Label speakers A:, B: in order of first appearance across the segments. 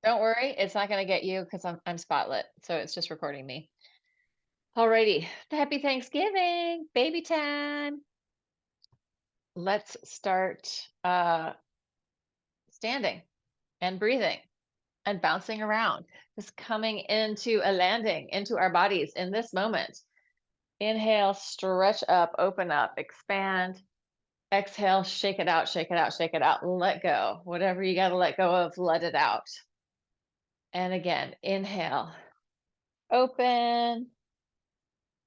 A: Don't worry, it's not gonna get you because I'm spotlit, so it's just recording me. Alrighty, happy Thanksgiving, baby time. Let's start standing and breathing and bouncing around, just coming into a landing into our bodies in this moment. Inhale, stretch up, open up, expand. Exhale, shake it out, shake it out, shake it out, let go. Whatever you got to let go of, let it out. And again, inhale, open.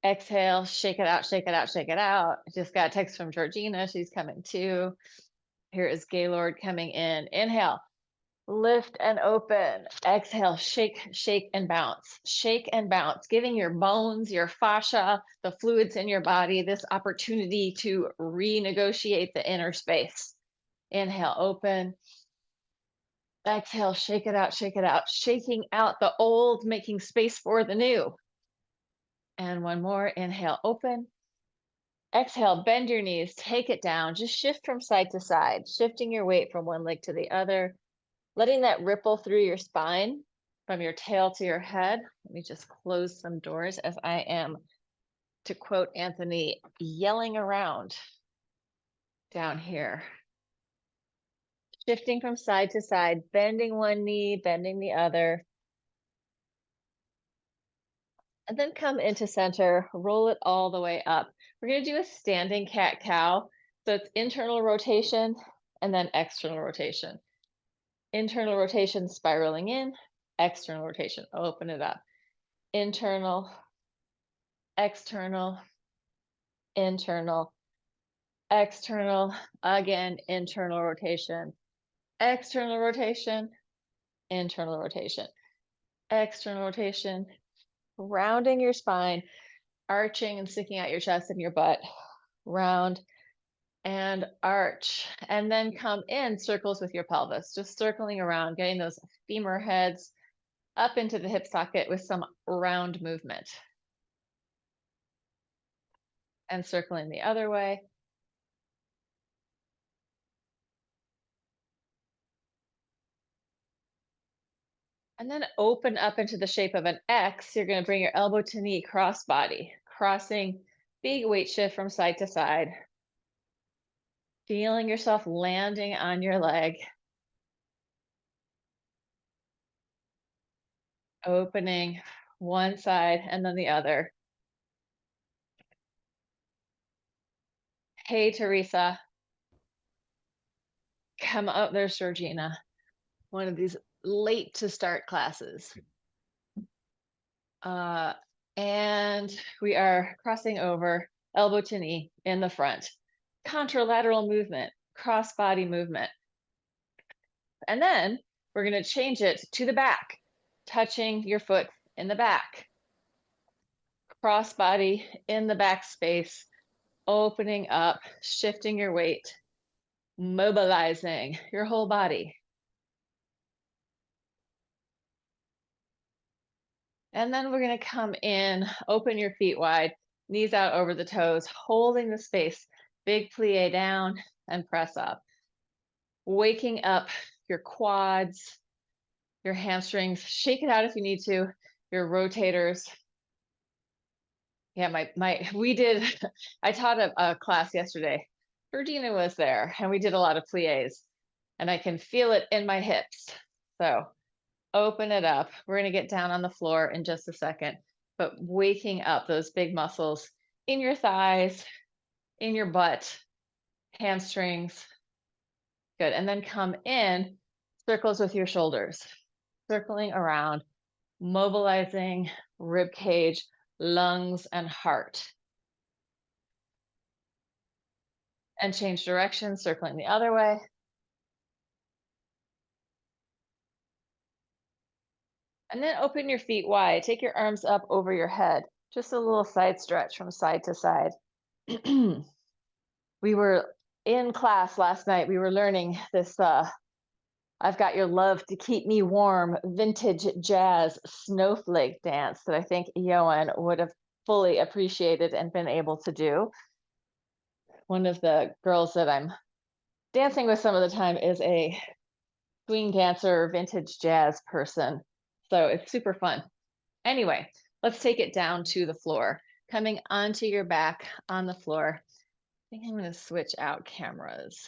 A: Exhale, shake it out, shake it out, shake it out. I just got a text from Georgina. She's coming too. Here is Gaylord coming in. Inhale, lift and open. Exhale, shake, shake, and bounce. Shake and bounce, giving your bones, your fascia, the fluids in your body this opportunity to renegotiate the inner space. Inhale, open. Exhale, shake it out, shaking out the old, making space for the new. And one more. Inhale, open. Exhale, bend your knees, take it down, just shift from side to side, shifting your weight from one leg to the other, letting that ripple through your spine from your tail to your head. Let me just close some doors as I am, to quote Anthony, yelling around down here. Shifting from side to side, bending one knee, bending the other. And then come into center, roll it all the way up. We're going to do a standing cat-cow. So it's internal rotation and then external rotation. Internal rotation spiraling in, external rotation, open it up. Internal, external, internal, external, again, internal rotation, external rotation, internal rotation, external rotation, rounding your spine, arching and sticking out your chest and your butt, round and arch, and then come in circles with your pelvis, just circling around, getting those femur heads up into the hip socket with some round movement. And circling the other way. And then open up into the shape of an X. You're going to bring your elbow to knee, cross body, crossing, big weight shift from side to side. Feeling yourself landing on your leg. Opening one side and then the other. Hey, Teresa. Come up. There's Georgina. One of these late to start classes. And we are crossing over, elbow to knee in the front. Contralateral movement, cross body movement. And then we're going to change it to the back, touching your foot in the back. Cross body in the back space, opening up, shifting your weight, mobilizing your whole body. And then we're going to come in, open your feet wide, knees out over the toes, holding the space, big plie down and press up. Waking up your quads, your hamstrings, shake it out if you need to, your rotators. Yeah, I taught a class yesterday. Georgina was there and we did a lot of plies and I can feel it in my hips. So open it up. We're going to get down on the floor in just a second, but waking up those big muscles in your thighs, in your butt, hamstrings. Good. And then come in, circles with your shoulders, circling around, mobilizing rib cage, lungs, and heart. And change direction, circling the other way. And then open your feet wide. Take your arms up over your head. Just a little side stretch from side to side. We were in class last night. We were learning this I've Got Your Love to Keep Me Warm vintage jazz snowflake dance that I think Johan would have fully appreciated and been able to do. One of the girls that I'm dancing with some of the time is a swing dancer, vintage jazz person. So it's super fun. Anyway, let's take it down to the floor. Coming onto your back on the floor. I think I'm going to switch out cameras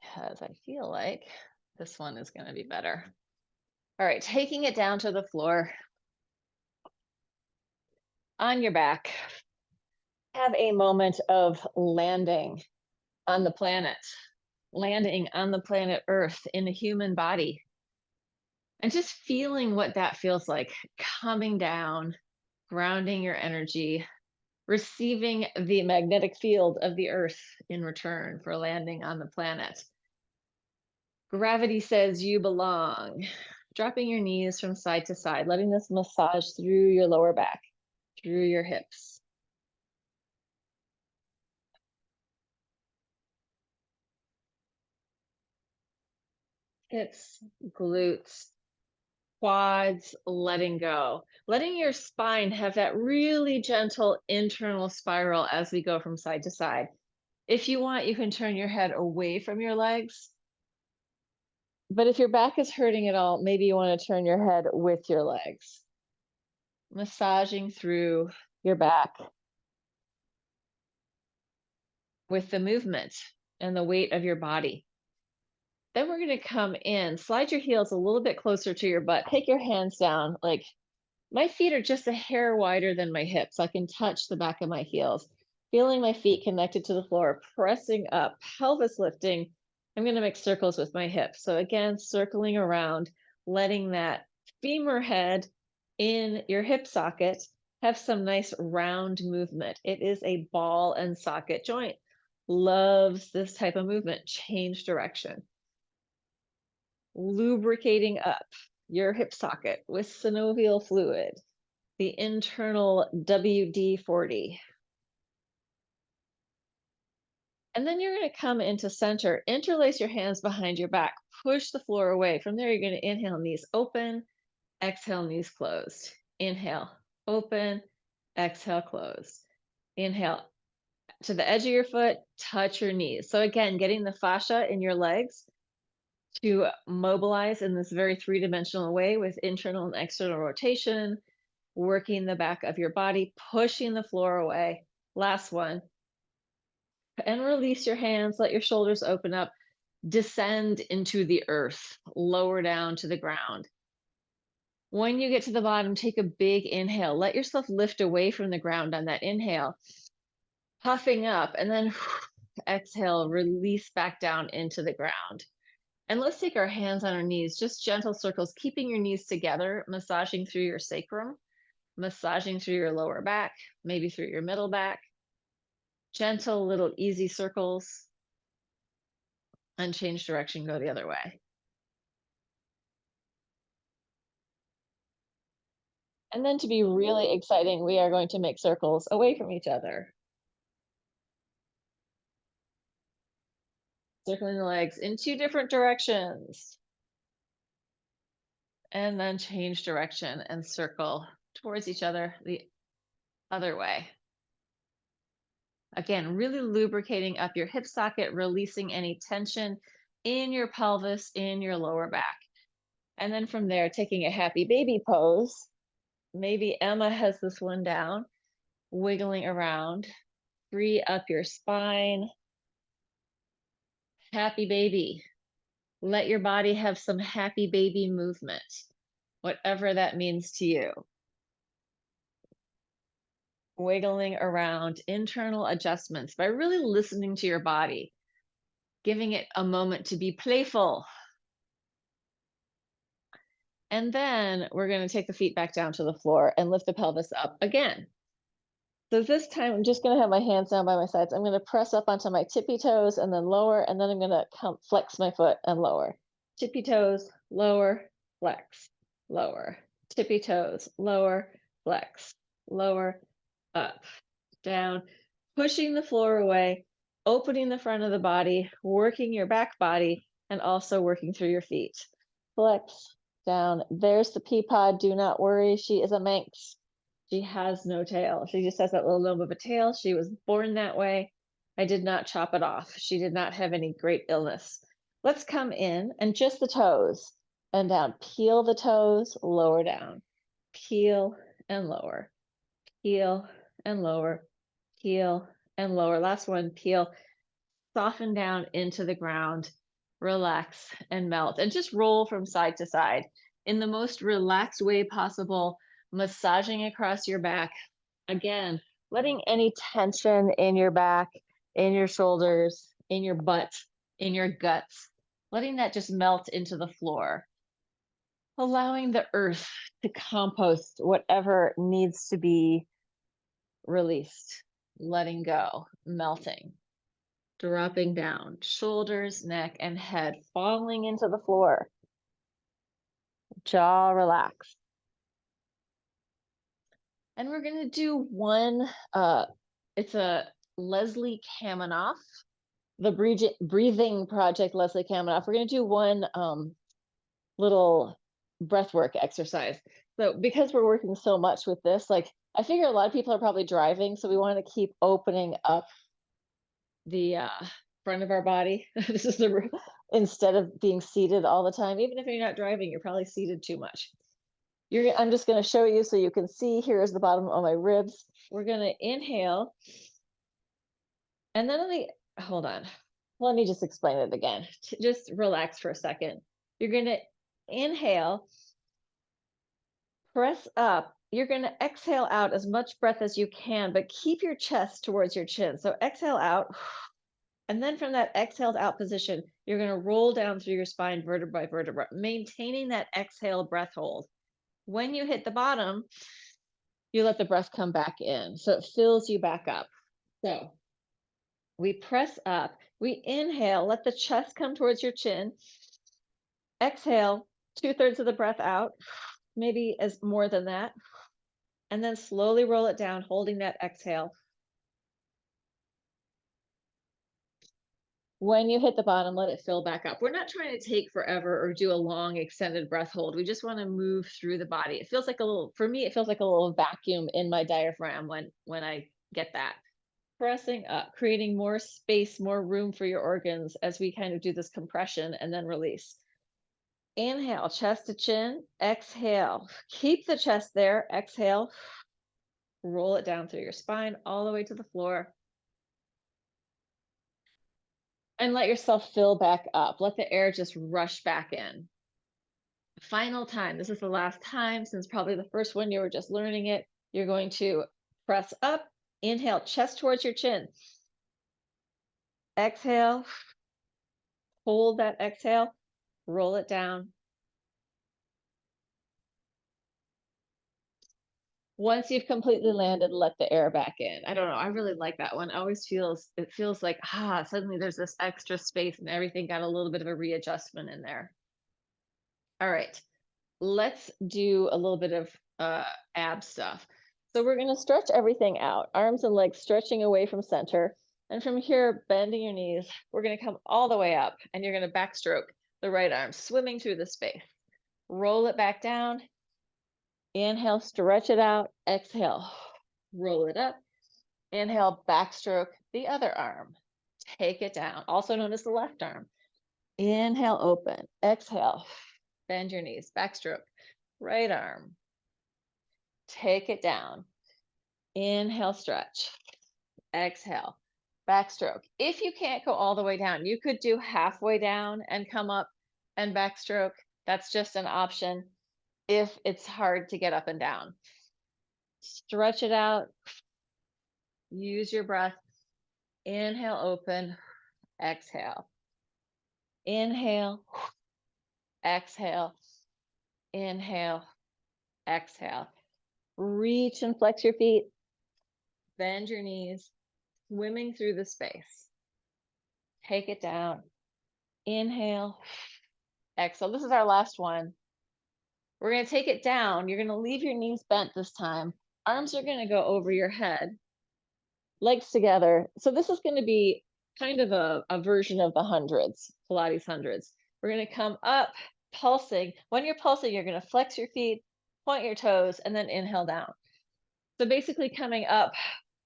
A: because I feel like this one is going to be better. All right, taking it down to the floor on your back. Have a moment of landing on the planet, landing on the planet Earth in a human body, and just feeling what that feels like, coming down, grounding your energy, receiving the magnetic field of the Earth in return for landing on the planet. Gravity says you belong. Dropping your knees from side to side, letting this massage through your lower back, through your hips. Hips, glutes, quads, letting go. Letting your spine have that really gentle internal spiral as we go from side to side. If you want, you can turn your head away from your legs. But if your back is hurting at all, maybe you want to turn your head with your legs. Massaging through your back with the movement and the weight of your body. Then we're going to come in, slide your heels a little bit closer to your butt. Take your hands down. Like my feet are just a hair wider than my hips. I can touch the back of my heels, feeling my feet connected to the floor, pressing up, pelvis lifting. I'm going to make circles with my hips. So again, circling around, letting that femur head in your hip socket have some nice round movement. It is a ball and socket joint. Loves this type of movement. Change direction. Lubricating up your hip socket with synovial fluid, the internal WD-40. And then you're going to come into center, interlace your hands behind your back, push the floor away. From there, you're going to inhale, knees open, exhale, knees closed. Inhale, open, exhale, closed. Inhale to the edge of your foot, touch your knees. So again, getting the fascia in your legs to mobilize in this very three-dimensional way with internal and external rotation, working the back of your body, pushing the floor away. Last one. And release your hands, let your shoulders open up, descend into the earth, lower down to the ground. When you get to the bottom, take a big inhale. Let yourself lift away from the ground on that inhale, puffing up, and then exhale, release back down into the ground. And let's take our hands on our knees, just gentle circles, keeping your knees together, massaging through your sacrum, massaging through your lower back, maybe through your middle back. Gentle little easy circles, and change direction, go the other way. And then to be really exciting, we are going to make circles away from each other. Circling the legs in two different directions. And then change direction and circle towards each other the other way. Again, really lubricating up your hip socket, releasing any tension in your pelvis, in your lower back. And then from there, taking a happy baby pose. Maybe Emma has this one down, wiggling around, free up your spine. Happy baby. Let your body have some happy baby movement, whatever that means to you. Wiggling around, internal adjustments by really listening to your body, giving it a moment to be playful. And then we're going to take the feet back down to the floor and lift the pelvis up again. So this time I'm just going to have my hands down by my sides. I'm going to press up onto my tippy toes and then lower, and then I'm going to flex my foot and lower. Tippy toes, lower, flex, lower. Tippy toes, lower, flex, lower, up, down, pushing the floor away, opening the front of the body, working your back body, and also working through your feet. Flex, down. There's the pea pod. Do not worry. She is a Manx. She has no tail. She just has that little lobe of a tail. She was born that way. I did not chop it off. She did not have any great illness. Let's come in and just the toes and down. Peel the toes, lower down. Peel and lower. Peel and lower. Peel and lower. Last one, peel. Soften down into the ground. Relax and melt. And just roll from side to side in the most relaxed way possible, massaging across your back. Again, letting any tension in your back, in your shoulders, in your butt, in your guts, letting that just melt into the floor, allowing the earth to compost whatever needs to be released, letting go, melting, dropping down, shoulders, neck, and head falling into the floor, jaw relaxed. And we're going to do one, it's a Leslie Kaminoff, the breathing project, Leslie Kaminoff. We're going to do one little breath work exercise. So because we're working so much with this, like I figure a lot of people are probably driving, so we want to keep opening up the front of our body. This is the instead of being seated all the time. Even if you're not driving, you're probably seated too much. I'm just going to show you so you can see. Here's the bottom of my ribs. We're going to inhale, and then hold on. Let me just explain it again. Just relax for a second. You're going to inhale, press up. You're going to exhale out as much breath as you can, but keep your chest towards your chin. So exhale out. And then from that exhaled out position, you're going to roll down through your spine, vertebra by vertebra, maintaining that exhale breath hold. When you hit the bottom, you let the breath come back in. So it fills you back up. So we press up, we inhale, let the chest come towards your chin. Exhale, 2/3 of the breath out, maybe as more than that. And then slowly roll it down, holding that exhale. When you hit the bottom, let it fill back up. We're not trying to take forever or do a long extended breath hold. We just want to move through the body. It feels like for me, it feels like a little vacuum in my diaphragm when I get that. Pressing up, creating more space, more room for your organs as we kind of do this compression and then release. Inhale, chest to chin. Exhale, keep the chest there. Exhale, roll it down through your spine all the way to the floor. And let yourself fill back up. Let the air just rush back in. Final time. This is the last time, since probably the first one you were just learning it. You're going to press up, inhale, chest towards your chin. Exhale, hold that exhale, roll it down. Once you've completely landed, let the air back in. I don't know. I really like that one. It feels like, suddenly there's this extra space and everything got a little bit of a readjustment in there. All right, let's do a little bit of ab stuff. So we're going to stretch everything out, arms and legs stretching away from center. And from here, bending your knees, we're going to come all the way up and you're going to backstroke the right arm, swimming through the space. Roll it back down. Inhale, stretch it out. Exhale, roll it up. Inhale, backstroke the other arm. Take it down, also known as the left arm. Inhale, open. Exhale, bend your knees, backstroke. Right arm. Take it down. Inhale, stretch. Exhale, backstroke. If you can't go all the way down, you could do halfway down and come up and backstroke. That's just an option if it's hard to get up and down. Stretch it out. Use your breath. Inhale, open. Exhale. Inhale. Exhale. Inhale. Exhale. Reach and flex your feet. Bend your knees. Swimming through the space. Take it down. Inhale. Exhale. This is our last one. We're going to take it down. You're going to leave your knees bent this time. Arms are going to go over your head. Legs together. So this is going to be kind of a version of the hundreds, Pilates hundreds. We're going to come up, pulsing. When you're pulsing, you're going to flex your feet, point your toes, and then inhale down. So basically coming up,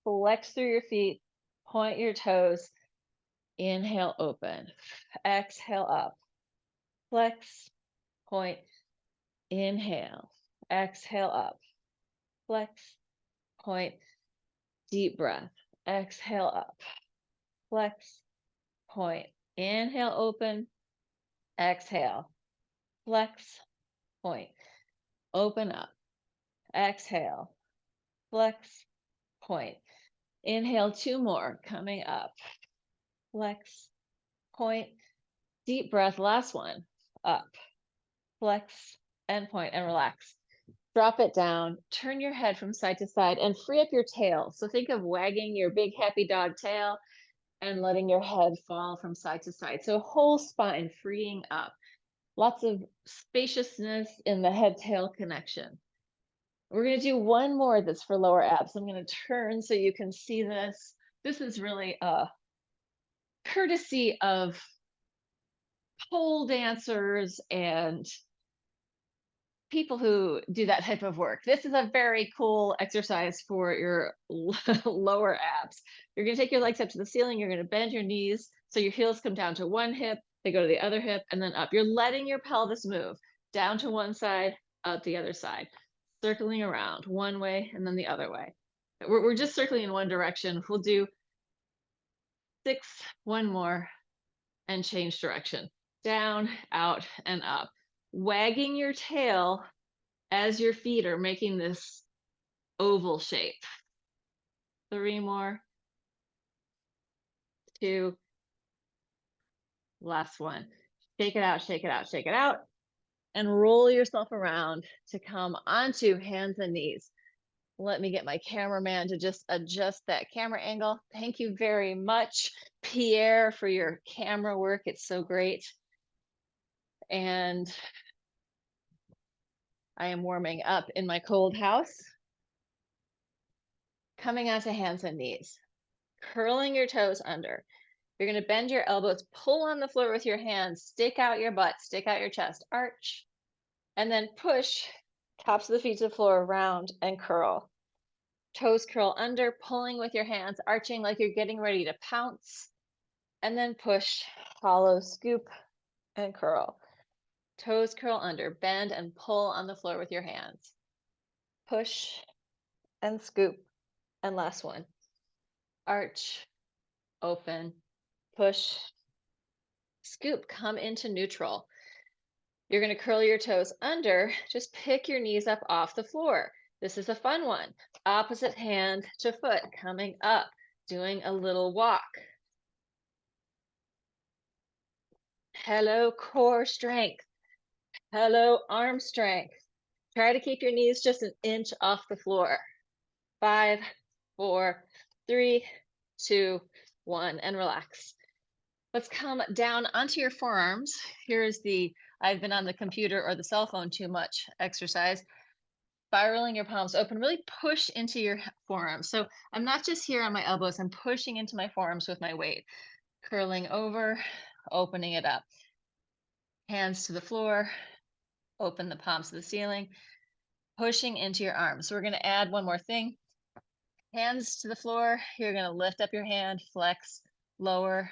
A: flex through your feet, point your toes, Inhale, open. Exhale, up. Flex, point. Inhale. Exhale, up. Flex, point. Deep breath. Exhale, up. Flex, point. Inhale, open. Exhale. Flex, point. Open up. Exhale. Flex, point. Inhale, two more. Coming up. Flex, point. Deep breath. Last one. Up. Flex, and point, and relax. Drop it down. Turn your head from side to side and free up your tail. So think of wagging your big happy dog tail and letting your head fall from side to side. So whole spine freeing up. Lots of spaciousness in the head tail connection. We're going to do one more that's for lower abs. I'm going to turn so you can see this. This is really a courtesy of pole dancers and people who do that type of work. This is a very cool exercise for your lower abs. You're going to take your legs up to the ceiling. You're going to bend your knees so your heels come down to one hip, they go to the other hip, and then up. You're letting your pelvis move down to one side, up the other side, circling around one way and then the other way. We're just circling in one direction. We'll do 6, one more, and change direction. Down, out, and up. Wagging your tail as your feet are making this oval shape. 3 more. 2. Last one. Shake it out, shake it out, shake it out. And roll yourself around to come onto hands and knees. Let me get my cameraman to just adjust that camera angle. Thank you very much, Pierre, for your camera work. It's so great. And I am warming up in my cold house. Coming onto hands and knees. Curling your toes under. You're going to bend your elbows, pull on the floor with your hands, stick out your butt, stick out your chest, arch, and then push tops of the feet to the floor, round and curl. Toes curl under, pulling with your hands, arching like you're getting ready to pounce, and then push, hollow, scoop, and curl. Toes curl under, bend and pull on the floor with your hands. Push and scoop, and last one. Arch, open, push, scoop, come into neutral. You're going to curl your toes under, just pick your knees up off the floor. This is a fun one. Opposite hand to foot, coming up, doing a little walk. Hello, core strength. Hello, arm strength. Try to keep your knees just an inch off the floor. 5, 4, 3, 2, 1, and relax. Let's come down onto your forearms. Here's the I've been on the computer or the cell phone too much exercise. Spiraling your palms open, really push into your forearms. So I'm not just here on my elbows, I'm pushing into my forearms with my weight. Curling over, opening it up. Hands to the floor, open the palms to the ceiling, pushing into your arms. So we're going to add one more thing. Hands to the floor, you're going to lift up your hand, flex, lower,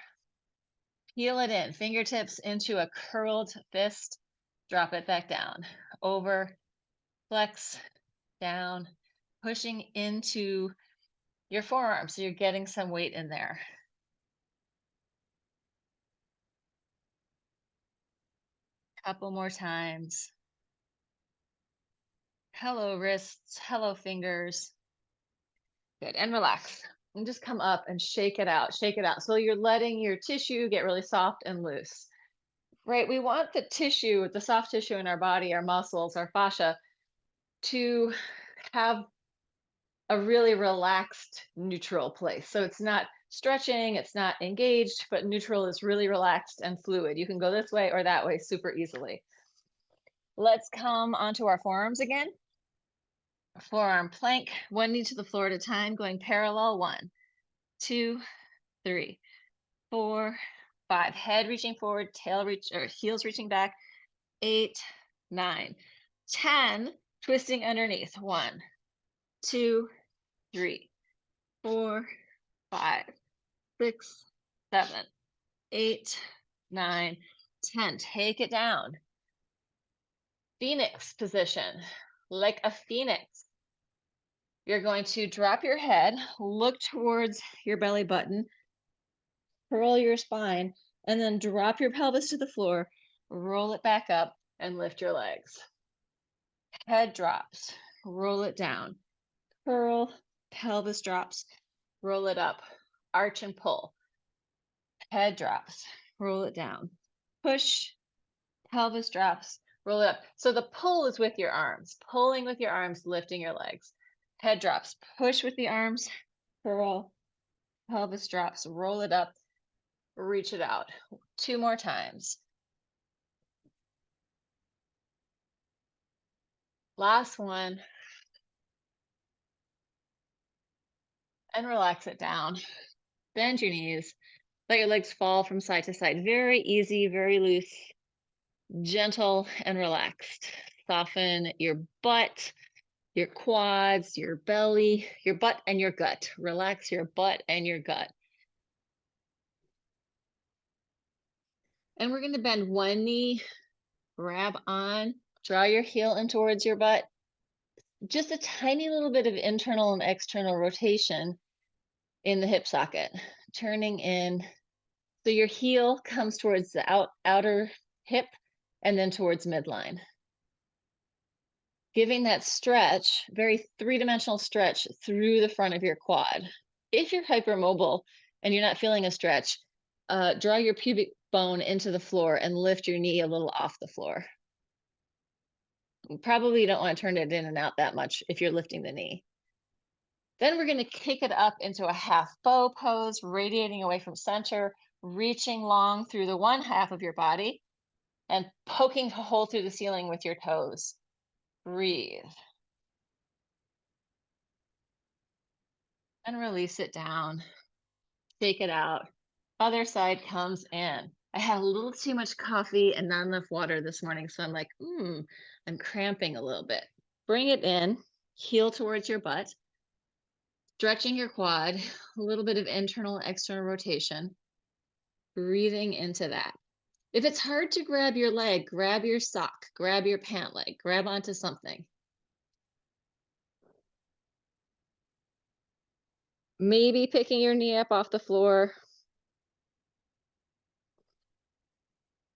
A: peel it in, fingertips into a curled fist, drop it back down, over, flex, down, pushing into your forearm, so you're getting some weight in there. Couple more times. Hello, wrists. Hello, fingers. Good. And relax. And just come up and shake it out. Shake it out. So you're letting your tissue get really soft and loose. Right? We want the tissue, the soft tissue in our body, our muscles, our fascia, to have a really relaxed, neutral place. So it's not stretching, it's not engaged, but neutral is really relaxed and fluid. You can go this way or that way super easily. Let's come onto our forearms again. Forearm plank, one knee to the floor at a time, going parallel. 1, 2, 3, 4, 5. Head reaching forward, tail reach or heels reaching back. 8, 9, 10. Twisting underneath. 1, 2, 3, 4, 5, 6, 7, 8, 9, 10. Take it down. Phoenix position, like a phoenix. You're going to drop your head, look towards your belly button, curl your spine, and then drop your pelvis to the floor, roll it back up, and lift your legs. Head drops, roll it down, curl, pelvis drops, roll it up, arch and pull. Head drops, roll it down, push, pelvis drops, roll it up. So the pull is with your arms, pulling with your arms, lifting your legs. Head drops, push with the arms, curl, pelvis drops, roll it up, reach it out. 2 more times. Last one. And relax it down. Bend your knees. Let your legs fall from side to side. Very easy, very loose, gentle, and relaxed. Soften your butt, your quads, your belly, your butt, and your gut. Relax your butt and your gut. And we're going to bend one knee, grab on, draw your heel in towards your butt. Just a tiny little bit of internal and external rotation in the hip socket, turning in. So your heel comes towards the outer hip and then towards midline. Giving that stretch, very three-dimensional stretch through the front of your quad. If you're hypermobile and you're not feeling a stretch, draw your pubic bone into the floor and lift your knee a little off the floor. Probably you don't want to turn it in and out that much if you're lifting the knee. Then we're going to kick it up into a half bow pose, radiating away from center, reaching long through the one half of your body and poking a hole through the ceiling with your toes. Breathe. And release it down. Take it out. Other side comes in. I had a little too much coffee and not enough water this morning, so I'm like, I'm cramping a little bit. Bring it in, heel towards your butt, stretching your quad, a little bit of internal and external rotation, breathing into that. If it's hard to grab your leg, grab your sock, grab your pant leg, grab onto something. Maybe picking your knee up off the floor.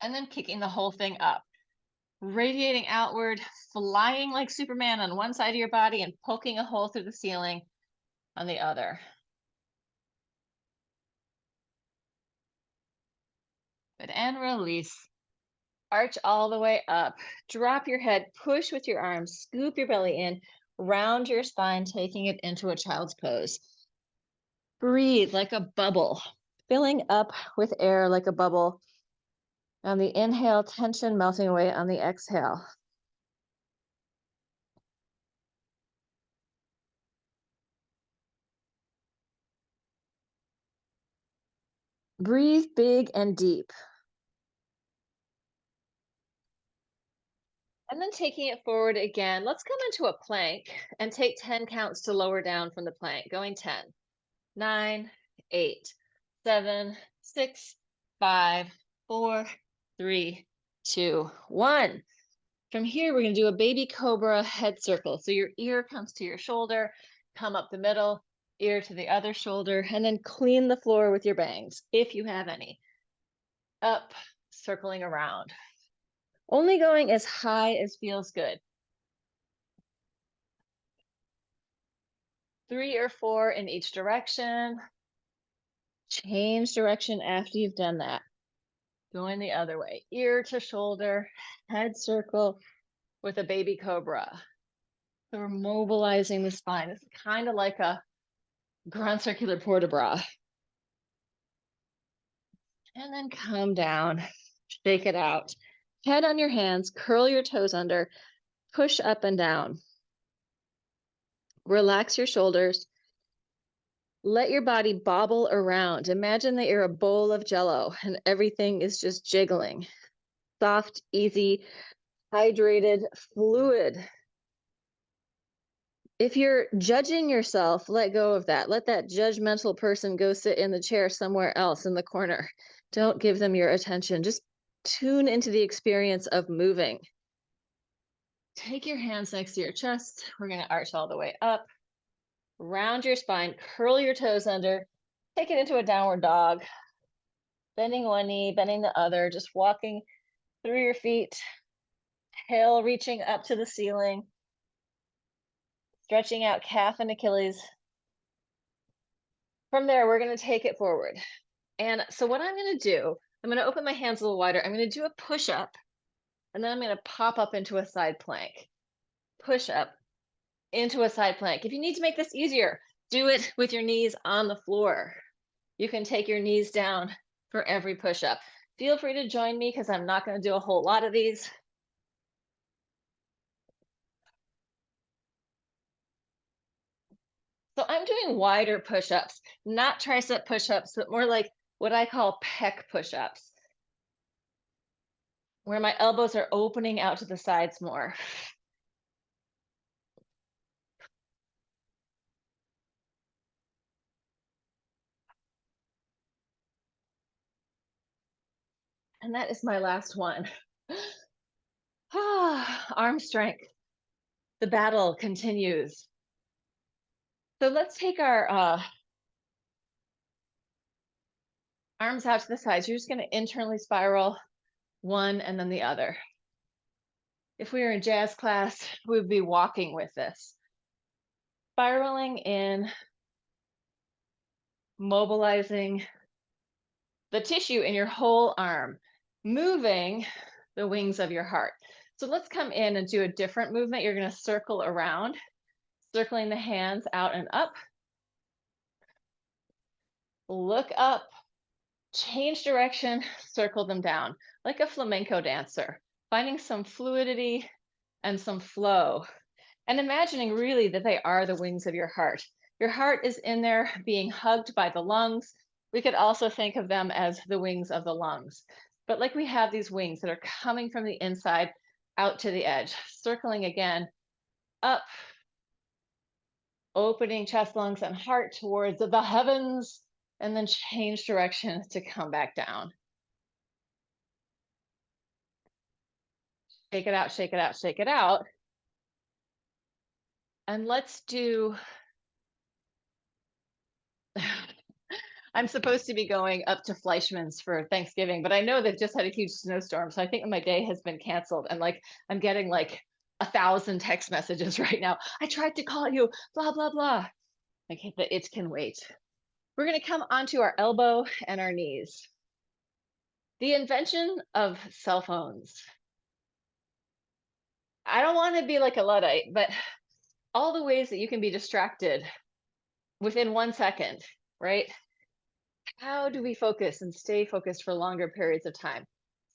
A: And then kicking the whole thing up. Radiating outward, flying like Superman on one side of your body and poking a hole through the ceiling on the other. Good, and release. Arch all the way up. Drop your head, push with your arms, scoop your belly in, round your spine, taking it into a child's pose. Breathe like a bubble, filling up with air like a bubble. On the inhale, tension melting away on the exhale. Breathe big and deep. And then taking it forward again, let's come into a plank and take 10 counts to lower down from the plank. Going 10, 9, 8, 7, 6, 5, 4, 3, 2, 1. From here, we're going to do a baby cobra head circle. So your ear comes to your shoulder, come up the middle, ear to the other shoulder, and then clean the floor with your bangs, if you have any. Up, circling around. Only going as high as feels good. 3 or 4 in each direction. Change direction after you've done that. Going the other way, ear to shoulder, head circle with a baby cobra. So we're mobilizing the spine. It's kind of like a grand circular port de bras. And then come down, shake it out. Head on your hands, curl your toes under, push up and down. Relax your shoulders. Let your body bobble around. Imagine that you're a bowl of jello and everything is just jiggling. Soft, easy, hydrated, fluid. If you're judging yourself, let go of that. Let that judgmental person go sit in the chair somewhere else in the corner. Don't give them your attention. Just tune into the experience of moving. Take your hands next to your chest. We're going to arch all the way up. Round your spine, curl your toes under, take it into a downward dog, bending one knee, bending the other, just walking through your feet, tail reaching up to the ceiling, stretching out calf and Achilles. From there, we're going to take it forward. And so what I'm going to do, I'm going to open my hands a little wider. I'm going to do a push-up, and then I'm going to pop up into a side plank. Push up into a side plank. If you need to make this easier, do it with your knees on the floor. You can take your knees down for every push-up. Feel free to join me because I'm not going to do a whole lot of these. So I'm doing wider push-ups, not tricep push-ups, but more like what I call pec push-ups, where my elbows are opening out to the sides more. And that is my last one. Arm strength. The battle continues. So let's take our arms out to the sides. You're just going to internally spiral one and then the other. If we were in jazz class, we would be walking with this. Spiraling in, mobilizing the tissue in your whole arm, moving the wings of your heart. So let's come in and do a different movement. You're going to circle around, circling the hands out and up. Look up, change direction, circle them down, like a flamenco dancer, finding some fluidity and some flow, and imagining really that they are the wings of your heart. Your heart is in there being hugged by the lungs. We could also think of them as the wings of the lungs. But like we have these wings that are coming from the inside out to the edge, circling again, up, opening chest, lungs, and heart towards the heavens, and then change direction to come back down. Shake it out, shake it out, shake it out. And let's do, I'm supposed to be going up to Fleischmann's for Thanksgiving, but I know they've just had a huge snowstorm. So I think my day has been canceled. And like, I'm getting like 1,000 text messages right now. I tried to call you, blah, blah, blah. Like the it can wait. We're going to come onto our elbow and our knees. The invention of cell phones. I don't want to be like a Luddite, but all the ways that you can be distracted within 1 second, right? How do we focus and stay focused for longer periods of time?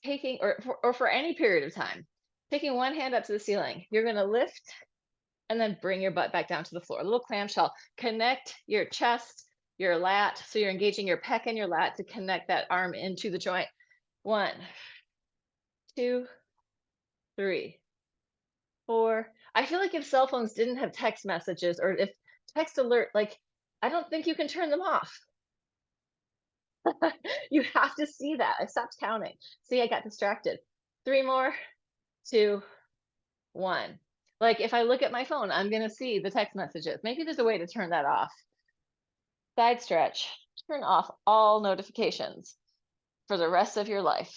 A: Taking, or for any period of time, taking one hand up to the ceiling, you're going to lift and then bring your butt back down to the floor. A little clamshell. Connect your chest, your lat. So you're engaging your pec and your lat to connect that arm into the joint. 1, 2, 3, 4. I feel like if cell phones didn't have text messages or if text alert, like, I don't think you can turn them off. You have to see that. I stopped counting. See, I got distracted. 3 more, 2, 1. Like if I look at my phone, I'm going to see the text messages. Maybe there's a way to turn that off. Side stretch. Turn off all notifications for the rest of your life.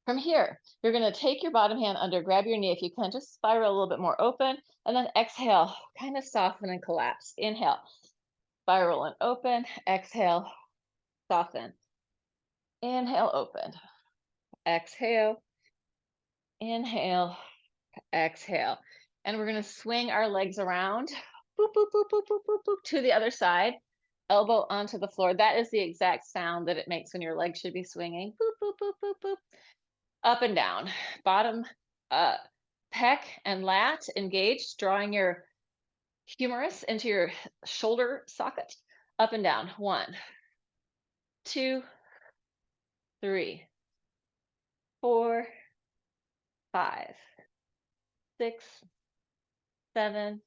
A: From here, you're going to take your bottom hand under, grab your knee if you can, just spiral a little bit more open, and then exhale, kind of soften and collapse. Inhale, spiral and open, exhale, soften. Inhale, open. Exhale, inhale, exhale. And we're going to swing our legs around, boop, boop, boop, boop, boop, boop, boop, to the other side, elbow onto the floor. That is the exact sound that it makes when your legs should be swinging. Boop, boop, boop, boop, boop. Up and down. Bottom pec and lat engaged, drawing your humerus into your shoulder socket. Up and down. 1, 2, 3, 4, 5, 6, 7,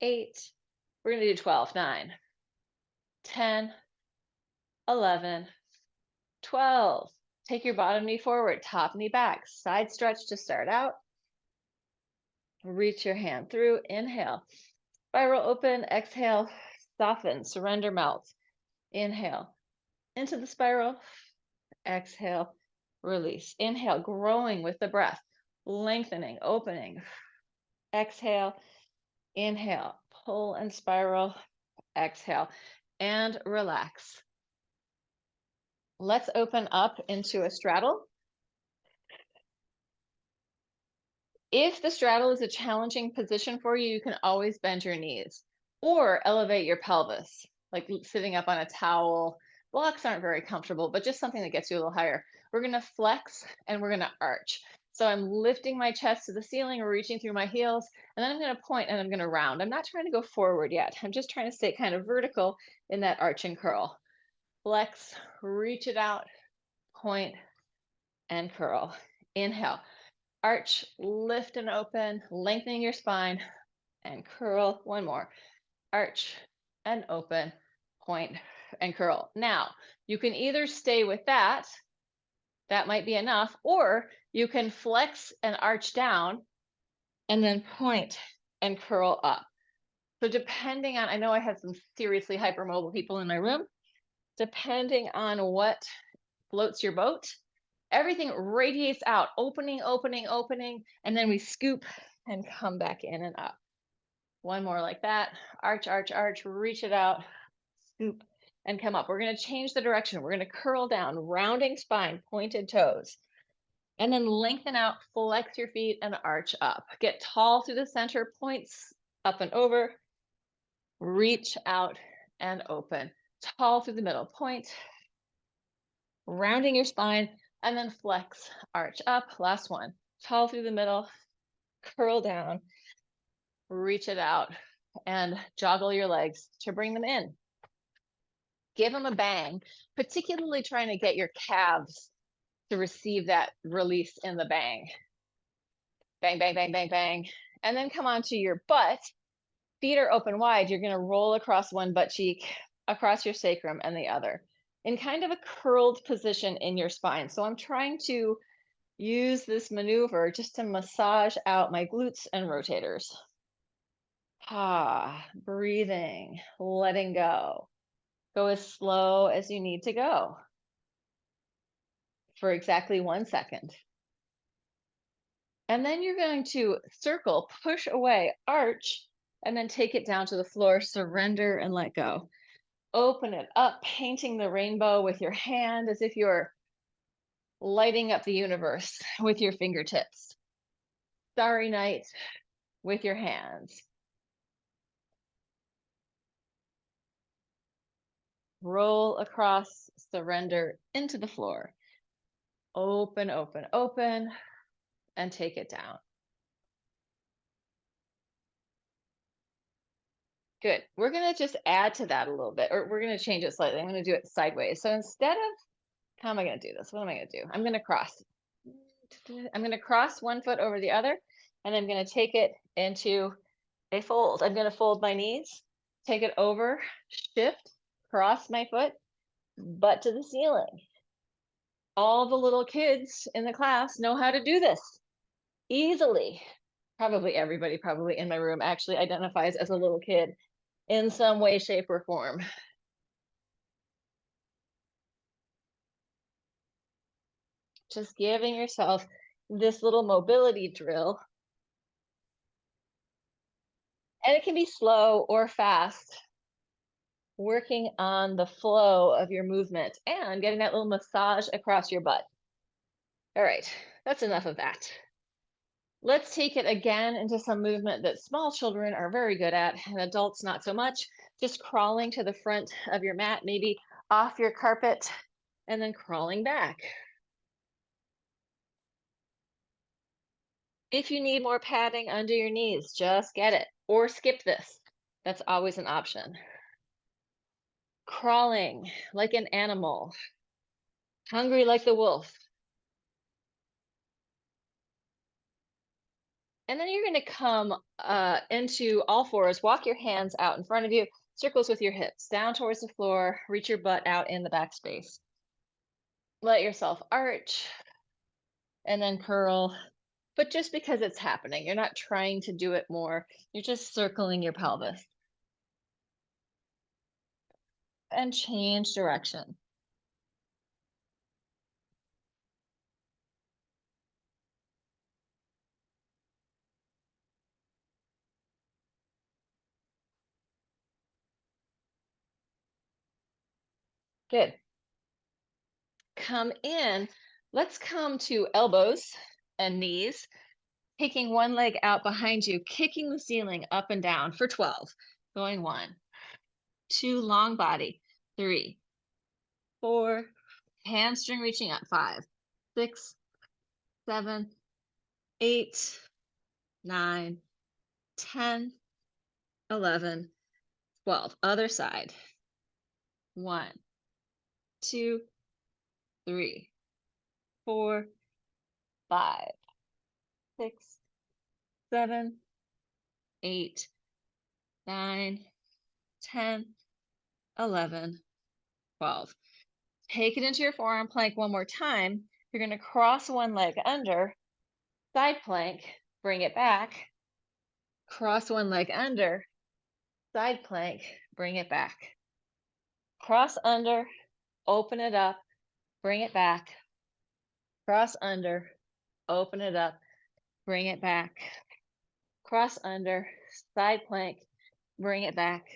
A: 8. We're going to do 12, 9, 10, 11, 12. Take your bottom knee forward, top knee back, side stretch to start out. Reach your hand through, inhale. Spiral open, exhale, soften, surrender, melt. Inhale into the spiral, exhale, release. Inhale, growing with the breath, lengthening, opening. Exhale, inhale, pull and spiral, exhale, and relax. Let's open up into a straddle. If the straddle is a challenging position for you, you can always bend your knees or elevate your pelvis, like sitting up on a towel. Blocks aren't very comfortable, but just something that gets you a little higher. We're going to flex and we're going to arch. So I'm lifting my chest to the ceiling or reaching through my heels, and then I'm going to point and I'm going to round. I'm not trying to go forward yet. I'm just trying to stay kind of vertical in that arch and curl. Flex, reach it out, point, and curl. Inhale. Arch, lift and open, lengthening your spine, and curl. One more. Arch and open, point, and curl. Now, you can either stay with that might be enough, or you can flex and arch down and then point and curl up. So depending on, I know I have some seriously hypermobile people in my room, depending on what floats your boat, everything radiates out, opening, opening, opening, and then we scoop and come back in and up. One more like that. Arch, arch, arch, reach it out, scoop, and come up. We're going to change the direction. We're going to curl down, rounding spine, pointed toes, and then lengthen out, flex your feet, and arch up. Get tall through the center, points up and over, reach out and open. Tall through the middle, point, rounding your spine, and then flex, arch up. Last one. Tall through the middle, curl down, reach it out, and joggle your legs to bring them in. Give them a bang, particularly trying to get your calves to receive that release in the bang. Bang, bang, bang, bang, bang. And then come onto your butt. Feet are open wide. You're going to roll across one butt cheek, across your sacrum, and the other in kind of a curled position in your spine. So I'm trying to use this maneuver just to massage out my glutes and rotators. Breathing, letting go. Go as slow as you need to go for exactly 1 second. And then you're going to circle, push away, arch, and then take it down to the floor, surrender and let go. Open it up, painting the rainbow with your hand as if you're lighting up the universe with your fingertips. Starry night with your hands. Roll across, surrender into the floor. Open, open, open, and take it down. Good. We're going to just add to that a little bit, or we're going to change it slightly. I'm going to do it sideways. So instead of, how am I going to do this? What am I going to do? I'm going to cross. I'm going to cross one foot over the other, and I'm going to take it into a fold. I'm going to fold my knees, take it over, shift, cross my foot, butt to the ceiling. All the little kids in the class know how to do this easily. Probably everybody probably in my room actually identifies as a little kid in some way, shape, or form. Just giving yourself this little mobility drill. And it can be slow or fast, working on the flow of your movement and getting that little massage across your butt. All right, that's enough of that. Let's take it again into some movement that small children are very good at and adults not so much. Just crawling to the front of your mat, maybe off your carpet, and then crawling back. If you need more padding under your knees, just get it or skip this. That's always an option. Crawling like an animal, hungry like the wolf. And then you're going to come into all fours, walk your hands out in front of you, circles with your hips, down towards the floor, reach your butt out in the back space. Let yourself arch and then curl, but just because it's happening, you're not trying to do it more. You're just circling your pelvis and change direction. Good. Come in. Let's come to elbows and knees, taking one leg out behind you, kicking the ceiling up and down for 12. Going 1, 2, long body, 3, 4, hamstring reaching up, 5, 6, 7, 8, 9, 10, 11, 12. Other side. 1, 2, 3, 4, 5, 6, 7, 8, 9, 10, 11, 12. Take it into your forearm plank one more time. You're going to cross one leg under, side plank, bring it back, cross one leg under, side plank, bring it back. Cross under, open it up, bring it back. Cross under, open it up, bring it back. Cross under, side plank, bring it back.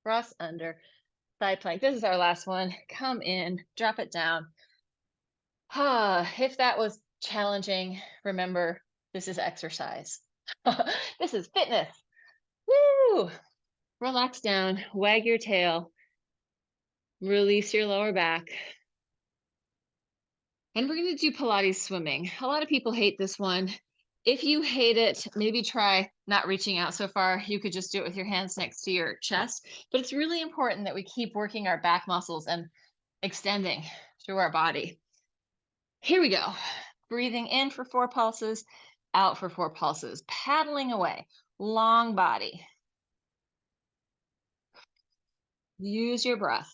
A: Cross under, side plank. This is our last one. Come in, drop it down. If that was challenging, remember, this is exercise. This is fitness. Woo! Relax down, wag your tail, release your lower back. And we're going to do Pilates swimming. A lot of people hate this one. If you hate it, maybe try not reaching out so far. You could just do it with your hands next to your chest. But it's really important that we keep working our back muscles and extending through our body. Here we go. Breathing in for 4 pulses, out for 4 pulses, paddling away, long body. Use your breath.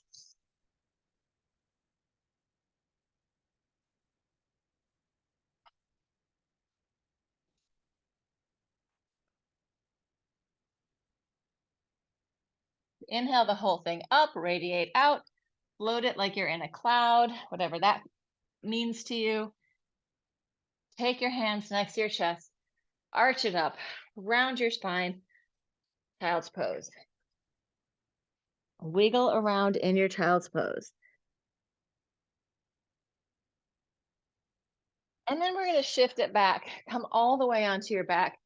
A: Inhale the whole thing up, radiate out, float it like you're in a cloud, whatever that means to you. Take your hands next to your chest, arch it up, round your spine, child's pose. Wiggle around in your child's pose. And then we're going to shift it back, come all the way onto your back,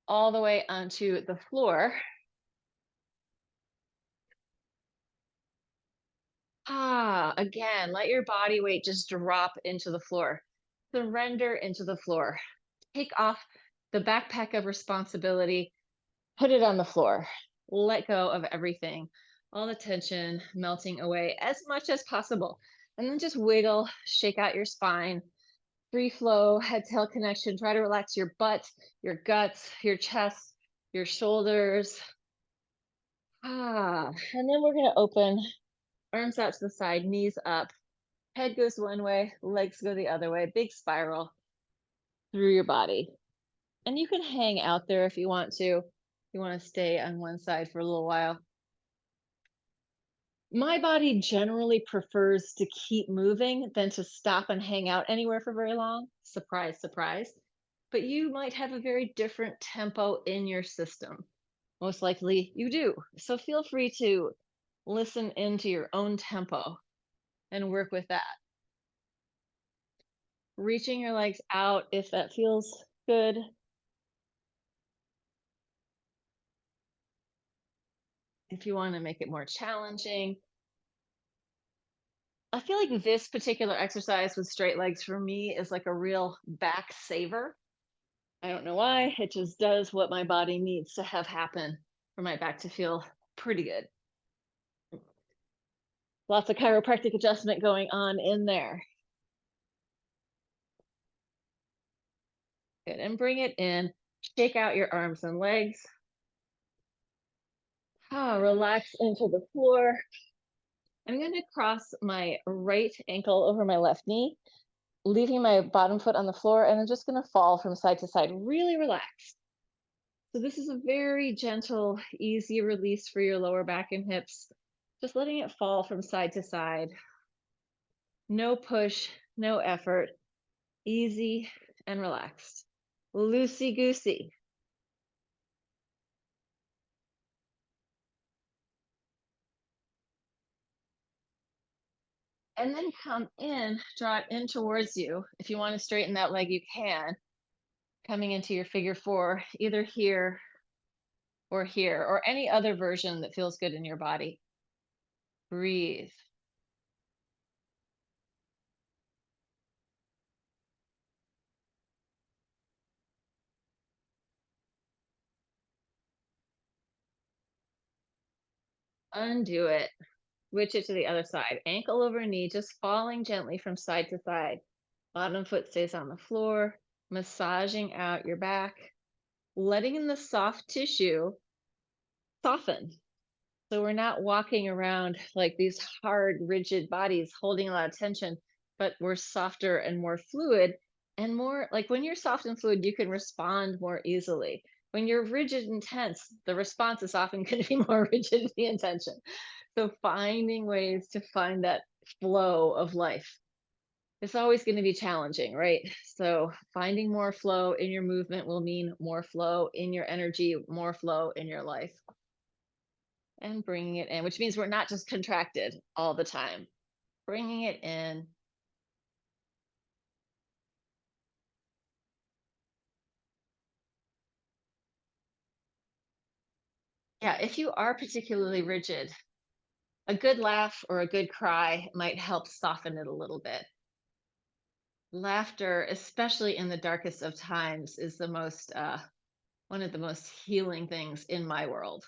A: all the way onto the floor. Again, let your body weight just drop into the floor. Surrender into the floor. Take off the backpack of responsibility, put it on the floor. Let go of everything, all the tension melting away as much as possible. And then just wiggle, shake out your spine, free flow, head tail connection. Try to relax your butt, your guts, your chest, your shoulders. And then we're going to open, arms out to the side, knees up. Head goes one way, legs go the other way, big spiral through your body. And you can hang out there if you want to. If you want to stay on one side for a little while. My body generally prefers to keep moving than to stop and hang out anywhere for very long. Surprise, surprise. But you might have a very different tempo in your system. Most likely you do. So feel free to listen into your own tempo and work with that. Reaching your legs out if that feels good. If you want to make it more challenging. I feel like this particular exercise with straight legs for me is like a real back saver. I don't know why. It just does what my body needs to have happen for my back to feel pretty good. Lots of chiropractic adjustment going on in there. Good. And bring it in. Shake out your arms and legs. Relax into the floor. I'm going to cross my right ankle over my left knee, leaving my bottom foot on the floor, and I'm just going to fall from side to side, really relaxed. So this is a very gentle, easy release for your lower back and hips. Just letting it fall from side to side. No push, no effort, easy and relaxed. Loosey goosey. And then come in, draw it in towards you. If you want to straighten that leg, you can. Coming into your figure four, either here, or any other version that feels good in your body. Breathe. Undo it. Switch it to the other side. Ankle over knee, just falling gently from side to side. Bottom foot stays on the floor, massaging out your back, letting in the soft tissue soften. So we're not walking around like these hard, rigid bodies holding a lot of tension, but we're softer and more fluid and more like when you're soft and fluid, you can respond more easily. When you're rigid and tense, the response is often going to be more rigidity and tension. So finding ways to find that flow of life. It's always going to be challenging, right? So finding more flow in your movement will mean more flow in your energy, more flow in your life. And bringing it in, which means we're not just contracted all the time. Bringing it in. Yeah, if you are particularly rigid, a good laugh or a good cry might help soften it a little bit. Laughter, especially in the darkest of times, is the most one of the most healing things in my world.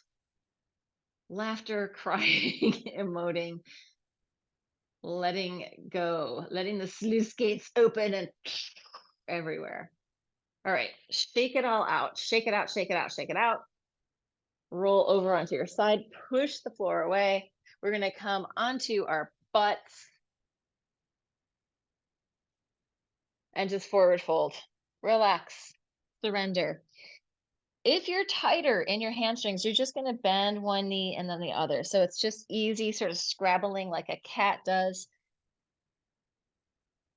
A: Laughter, crying, emoting, letting go, letting the sluice gates open and everywhere. All right, shake it all out. Shake it out, shake it out, shake it out. Roll over onto your side, push the floor away. We're going to come onto our butts and just forward fold. Relax, surrender. If you're tighter in your hamstrings, you're just going to bend one knee and then the other. So it's just easy, sort of scrabbling like a cat does.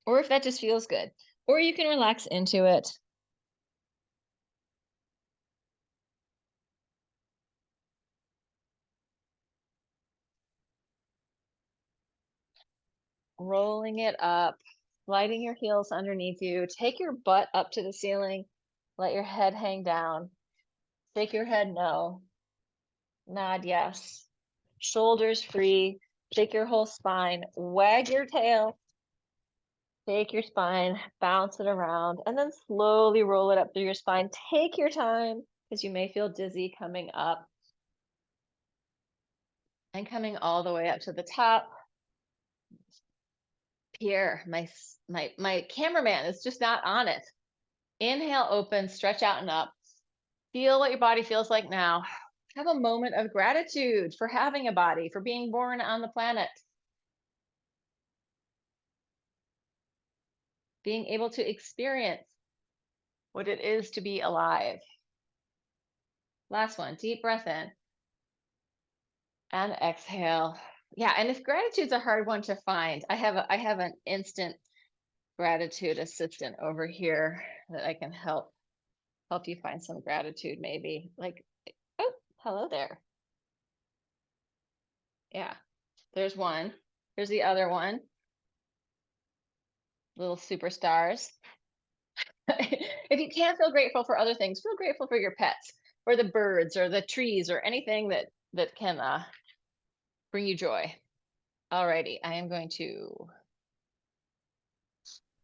A: Or if that just feels good, or you can relax into it. Rolling it up, sliding your heels underneath you. Take your butt up to the ceiling. Let your head hang down. Shake your head no. Nod yes. Shoulders free. Shake your whole spine. Wag your tail. Shake your spine. Bounce it around. And then slowly roll it up through your spine. Take your time because you may feel dizzy coming up. And coming all the way up to the top. Pierre, my cameraman is just not on it. Inhale, open, stretch out and up. Feel what your body feels like now. Have a moment of gratitude for having a body, for being born on the planet, being able to experience what it is to be alive. Last one, deep breath in and exhale. Yeah, and if gratitude's a hard one to find, I have an instant gratitude assistant over here that I can help you find some gratitude maybe. Like, oh, hello there. Yeah. There's one. There's the other one. Little superstars. If you can't feel grateful for other things, feel grateful for your pets or the birds or the trees or anything that can bring you joy. Alrighty, I am going to